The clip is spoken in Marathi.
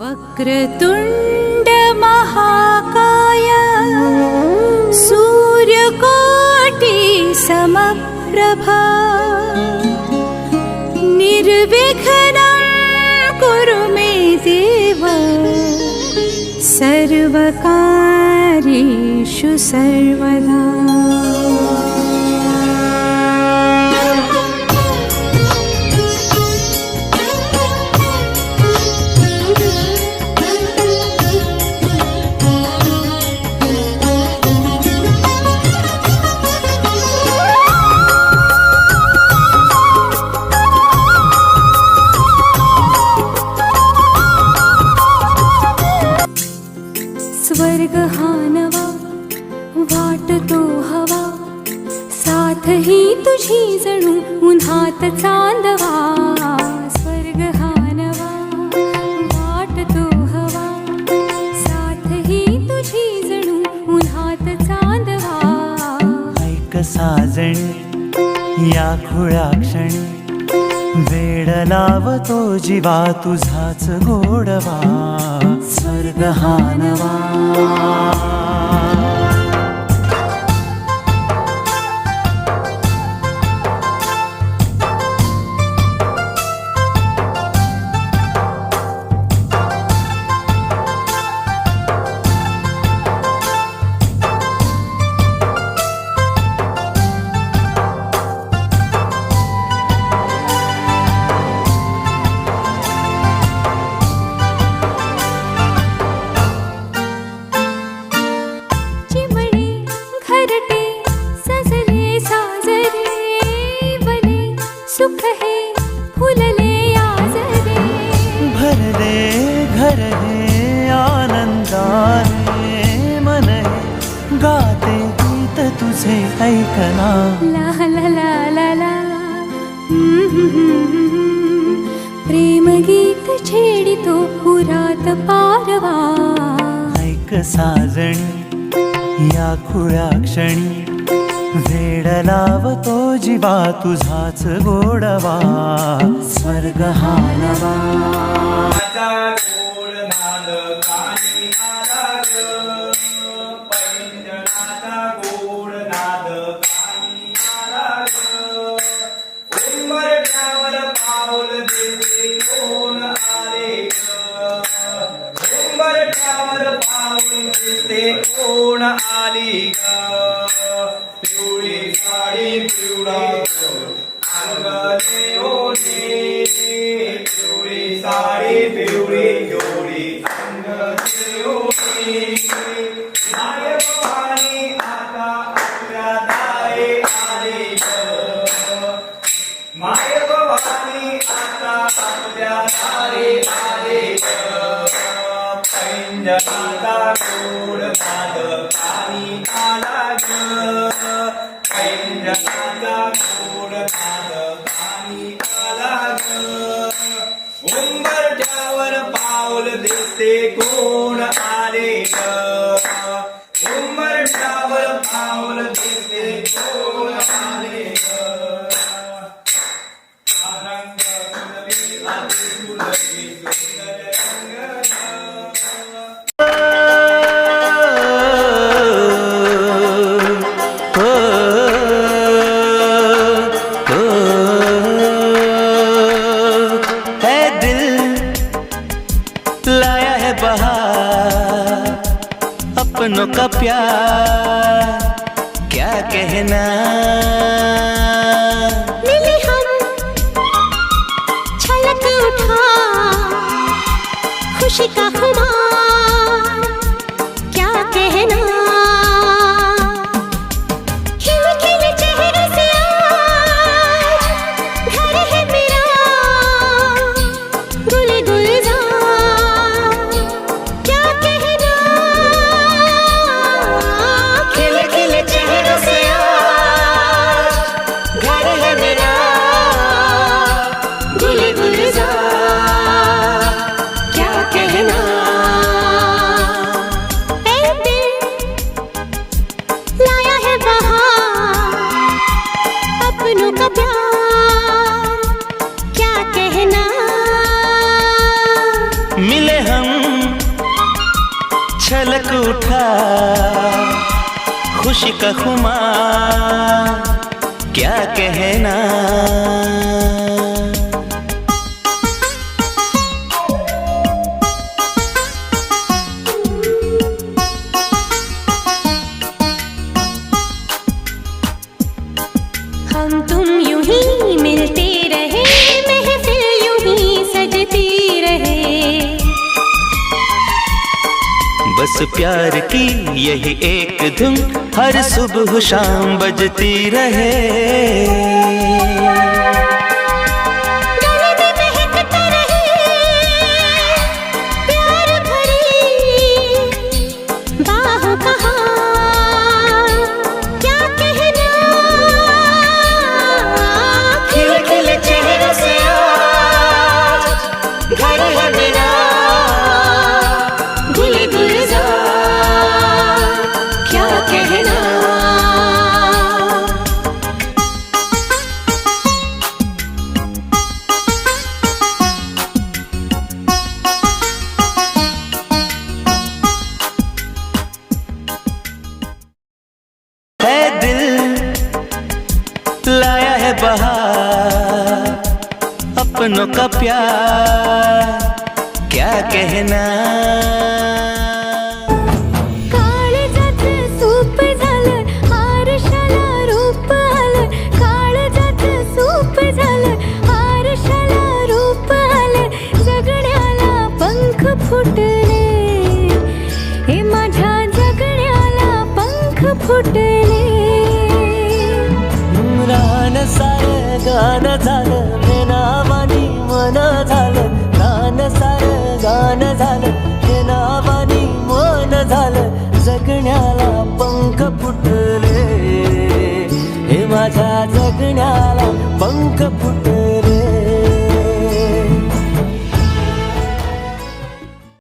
वक्रतुंड महाकाय सूर्यकोटि समप्रभा निर्विघ्नं कुरु मे देव सर्वकार्येषु सर्वदा। स्वर्ग हा नवा वाटतो हवा, साथ ही तुझी जणू उन्हात चांदवा। स्वर्ग हा नवा वाटतो हवा, साथ ही तुझी जणू उन्हात चांदवा। ऐक साजणी या खुळ्या क्षणी, वेड लावतो जीवा तुझाच गोडवा। स्वर्ग हा नवा सुख है फुलले आजरे, भरले घर हे आनंदाने। मन हे गाते गीत तुझे ऐकना। ला ला ला ला ला प्रेम गीत छेडितो पुरात पारवा। ऐक साजणी या खुळ्या क्षणी, वेड लावतो जीवा तुझाच गोडवा। स्वर्ग हा नवा कोण आली ग, पिवळी साडी पिवळा अंगणे ओढी, पिवळी साडी पिवळी जोडी अंगणे ओढी। माय भवानी आता आपल्या दारी आली ग, माय भवानी आता आपल्या दारी आली ग। पैंजणाचा गोड नाद कानी आला ग, पैंजणाचा गोड नाद कानी आला ग। उंबरठ्यावर पाऊल दिसते कोण आले ग, उंबरठ्यावर पाऊल दिसते कोण आले ग। रंग गुलाबी आधी गुलाबी सुंदर रंग लाया है बहार अपनों का प्यार, क्या कहना। मिले हम छलक उठा खुशी का खुमार, क्या कहना। खिल खिल चेहरे से आज घर है मेरा, गुल गुलजार क्या कहना। खिल खिल चेहरे से आज घर है मेरा, गुल गुलजार क्या कहना। मिले हम छलक उठा खुशी का खुमार क्या कहना। हम तुम यूं ही मिलते रहे, महफिल यूं ही सजती रहे। बस प्यार की यही एक धुन हर सुबह शाम बजती रहे। गले में महकता रहे प्यार भरी बाहों का हाल क्या कहना। खिल खिल चेहरों से आज घर है मेरा, गुल गुलजार क्या कहना। है दिल लाया है बहार, अपनों का प्यार क्या कहना। काळजात सूप झालं आरशाला रूप आलं, काळजात सूप झालं आरशाला रूप आलं, जगण्याला पंख फुटले हे माझ्या जगण्याला पंख फुटले। रान सार गान झालं हे नावानी मन झालं, रान सार गान झालं हे नावानी मन झालं, जगण्याला पंख फुटले हे माझ्या जगण्याला